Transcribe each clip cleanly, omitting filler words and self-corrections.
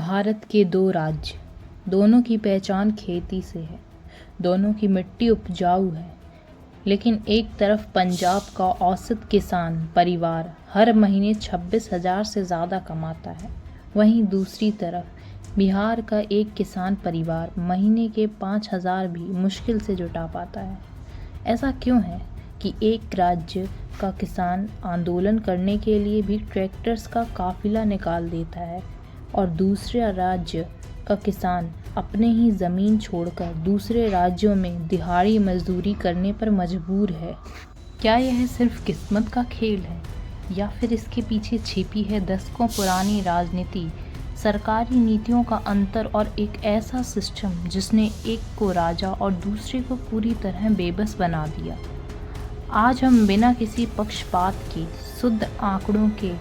भारत के दो राज्य, दोनों की पहचान खेती से है, दोनों की मिट्टी उपजाऊ है। लेकिन एक तरफ पंजाब का औसत किसान परिवार हर महीने 26,000 से ज़्यादा कमाता है, वहीं दूसरी तरफ बिहार का एक किसान परिवार महीने के 5,000 भी मुश्किल से जुटा पाता है। ऐसा क्यों है कि एक राज्य का किसान आंदोलन करने के लिए भी ट्रैक्टर्स का काफिला निकाल देता है और दूसरे राज्य का किसान अपने ही ज़मीन छोड़कर दूसरे राज्यों में दिहाड़ी मजदूरी करने पर मजबूर है? क्या यह सिर्फ किस्मत का खेल है या फिर इसके पीछे छिपी है दशकों पुरानी राजनीति, सरकारी नीतियों का अंतर और एक ऐसा सिस्टम जिसने एक को राजा और दूसरे को पूरी तरह बेबस बना दिया? आज हम बिना किसी पक्षपात के शुद्ध आंकड़ों के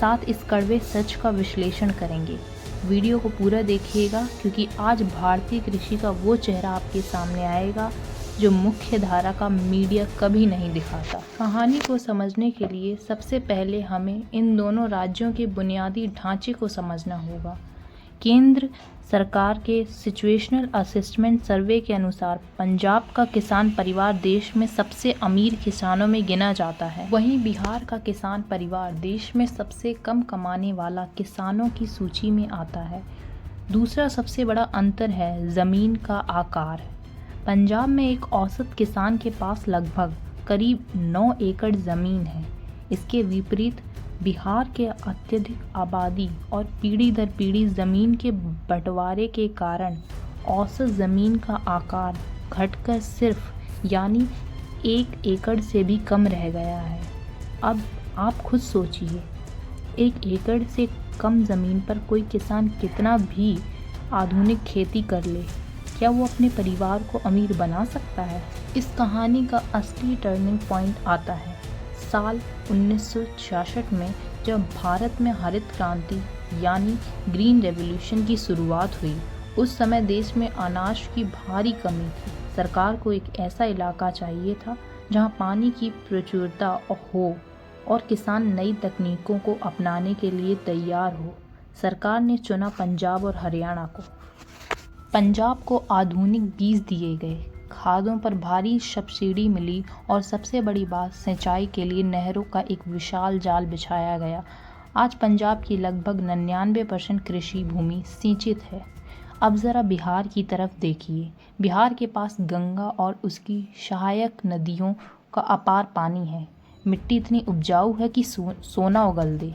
साथ इस कड़वे सच का विश्लेषण करेंगे। वीडियो को पूरा देखिएगा क्योंकि आज भारतीय कृषि का वो चेहरा आपके सामने आएगा जो मुख्य धारा का मीडिया कभी नहीं दिखाता। कहानी को समझने के लिए सबसे पहले हमें इन दोनों राज्यों के बुनियादी ढांचे को समझना होगा। केंद्र सरकार के सिचुएशनल असेसमेंट सर्वे के अनुसार पंजाब का किसान परिवार देश में सबसे अमीर किसानों में गिना जाता है, वहीं बिहार का किसान परिवार देश में सबसे कम कमाने वाला किसानों की सूची में आता है। दूसरा सबसे बड़ा अंतर है ज़मीन का आकार। पंजाब में एक औसत किसान के पास लगभग करीब 9 एकड़ ज़मीन है। इसके विपरीत बिहार के अत्यधिक आबादी और पीढ़ी दर पीढ़ी ज़मीन के बंटवारे के कारण औसत ज़मीन का आकार घटकर सिर्फ यानी 1 एकड़ से भी कम रह गया है। अब आप खुद सोचिए, 1 एकड़ से कम ज़मीन पर कोई किसान कितना भी आधुनिक खेती कर ले, क्या वो अपने परिवार को अमीर बना सकता है? इस कहानी का असली टर्निंग पॉइंट आता है साल 1966 में, जब भारत में हरित क्रांति यानी ग्रीन रेवोल्यूशन की शुरुआत हुई। उस समय देश में अनाज की भारी कमी थी। सरकार को एक ऐसा इलाका चाहिए था जहां पानी की प्रचुरता हो और किसान नई तकनीकों को अपनाने के लिए तैयार हो। सरकार ने चुना पंजाब और हरियाणा को। पंजाब को आधुनिक बीज दिए गए, खादों पर भारी सब्सिडी मिली और सबसे बड़ी बात, सिंचाई के लिए नहरों का एक विशाल जाल बिछाया गया। आज पंजाब की लगभग 99% कृषि भूमि सिंचित है। अब ज़रा बिहार की तरफ देखिए। बिहार के पास गंगा और उसकी सहायक नदियों का अपार पानी है। मिट्टी इतनी उपजाऊ है कि सोना उगल दे।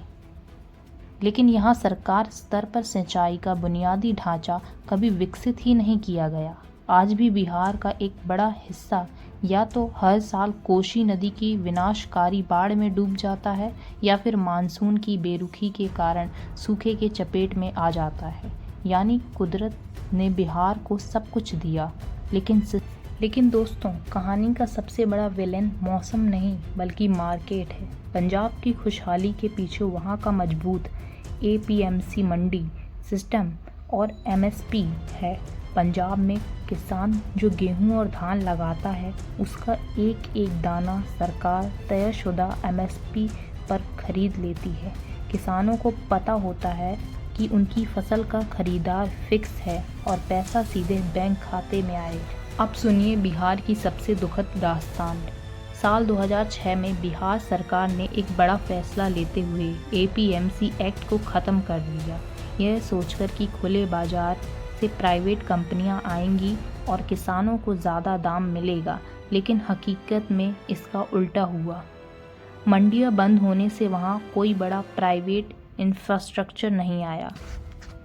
लेकिन यहाँ सरकार स्तर पर सिंचाई का बुनियादी ढांचा कभी विकसित ही नहीं किया गया। आज भी बिहार का एक बड़ा हिस्सा या तो हर साल कोसी नदी की विनाशकारी बाढ़ में डूब जाता है या फिर मानसून की बेरुखी के कारण सूखे के चपेट में आ जाता है। यानी कुदरत ने बिहार को सब कुछ दिया, लेकिन दोस्तों, कहानी का सबसे बड़ा विलेन मौसम नहीं बल्कि मार्केट है। पंजाब की खुशहाली के पीछे वहाँ का मजबूत APMC मंडी सिस्टम और MSP है। पंजाब में किसान जो गेहूं और धान लगाता है, उसका एक एक दाना सरकार तयशुदा MSP पर खरीद लेती है। किसानों को पता होता है कि उनकी फसल का खरीदार फिक्स है और पैसा सीधे बैंक खाते में आएगा। अब सुनिए बिहार की सबसे दुखद दास्तान। साल 2006 में बिहार सरकार ने एक बड़ा फैसला लेते हुए APMC एक्ट को ख़त्म कर दिया, यह सोचकर कि खुले बाजार से प्राइवेट कंपनियां आएंगी और किसानों को ज़्यादा दाम मिलेगा। लेकिन हकीकत में इसका उल्टा हुआ। मंडियां बंद होने से वहां कोई बड़ा प्राइवेट इंफ्रास्ट्रक्चर नहीं आया।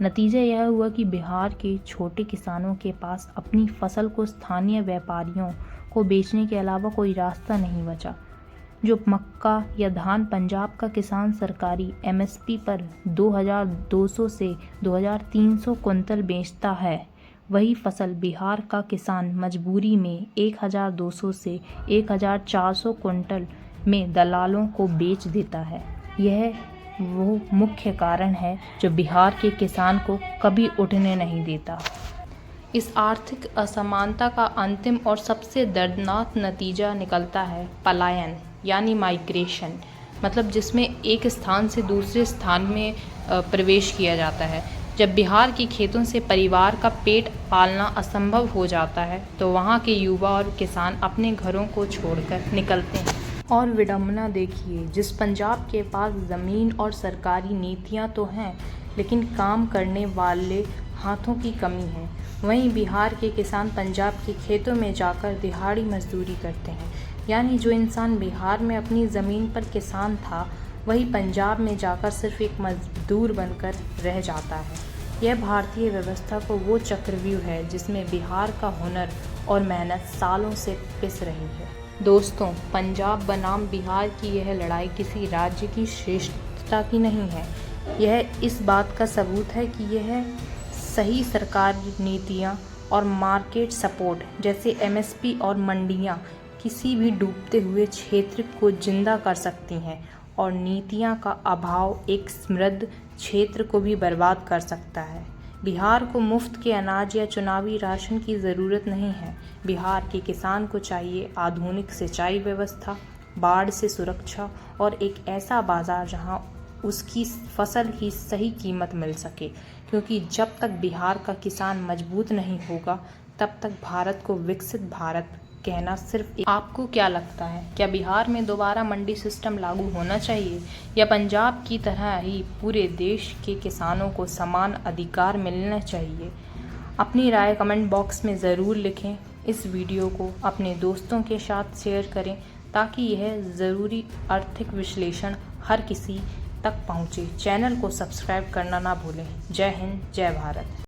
नतीजा यह हुआ कि बिहार के छोटे किसानों के पास अपनी फसल को स्थानीय व्यापारियों को बेचने के अलावा कोई रास्ता नहीं बचा। जो मक्का या धान पंजाब का किसान सरकारी MSP पर 2,200 से 2,300 कुंतल बेचता है, वही फसल बिहार का किसान मजबूरी में 1,200 से 1,400 कुंतल में दलालों को बेच देता है। यह वो मुख्य कारण है जो बिहार के किसान को कभी उठने नहीं देता। इस आर्थिक असमानता का अंतिम और सबसे दर्दनाक नतीजा निकलता है पलायन यानी माइग्रेशन, मतलब जिसमें एक स्थान से दूसरे स्थान में प्रवेश किया जाता है। जब बिहार के खेतों से परिवार का पेट पालना असंभव हो जाता है तो वहाँ के युवा और किसान अपने घरों को छोड़कर निकलते हैं। और विडंबना देखिए, जिस पंजाब के पास ज़मीन और सरकारी नीतियाँ तो हैं, लेकिन काम करने वाले हाथों की कमी है, वहीं बिहार के किसान पंजाब के खेतों में जाकर दिहाड़ी मजदूरी करते हैं। यानी जो इंसान बिहार में अपनी ज़मीन पर किसान था, वही पंजाब में जाकर सिर्फ एक मजदूर बनकर रह जाता है। यह भारतीय व्यवस्था को वो चक्रव्यूह है जिसमें बिहार का हुनर और मेहनत सालों से पिस रही है। दोस्तों, पंजाब बनाम बिहार की यह लड़ाई किसी राज्य की श्रेष्ठता की नहीं है। यह इस बात का सबूत है कि यह सही सरकारी नीतियाँ और मार्केट सपोर्ट जैसे MSP और मंडियाँ किसी भी डूबते हुए क्षेत्र को जिंदा कर सकती हैं, और नीतियाँ का अभाव एक समृद्ध क्षेत्र को भी बर्बाद कर सकता है। बिहार को मुफ्त के अनाज या चुनावी राशन की ज़रूरत नहीं है। बिहार के किसान को चाहिए आधुनिक सिंचाई व्यवस्था, बाढ़ से सुरक्षा और एक ऐसा बाज़ार जहां उसकी फसल की सही कीमत मिल सके, क्योंकि जब तक बिहार का किसान मजबूत नहीं होगा तब तक भारत को विकसित भारत कहना सिर्फ आपको क्या लगता है? क्या बिहार में दोबारा मंडी सिस्टम लागू होना चाहिए, या पंजाब की तरह ही पूरे देश के किसानों को समान अधिकार मिलना चाहिए? अपनी राय कमेंट बॉक्स में ज़रूर लिखें। इस वीडियो को अपने दोस्तों के साथ शेयर करें ताकि यह ज़रूरी आर्थिक विश्लेषण हर किसी तक पहुँचे। चैनल को सब्सक्राइब करना ना भूलें। जय हिंद, जय भारत।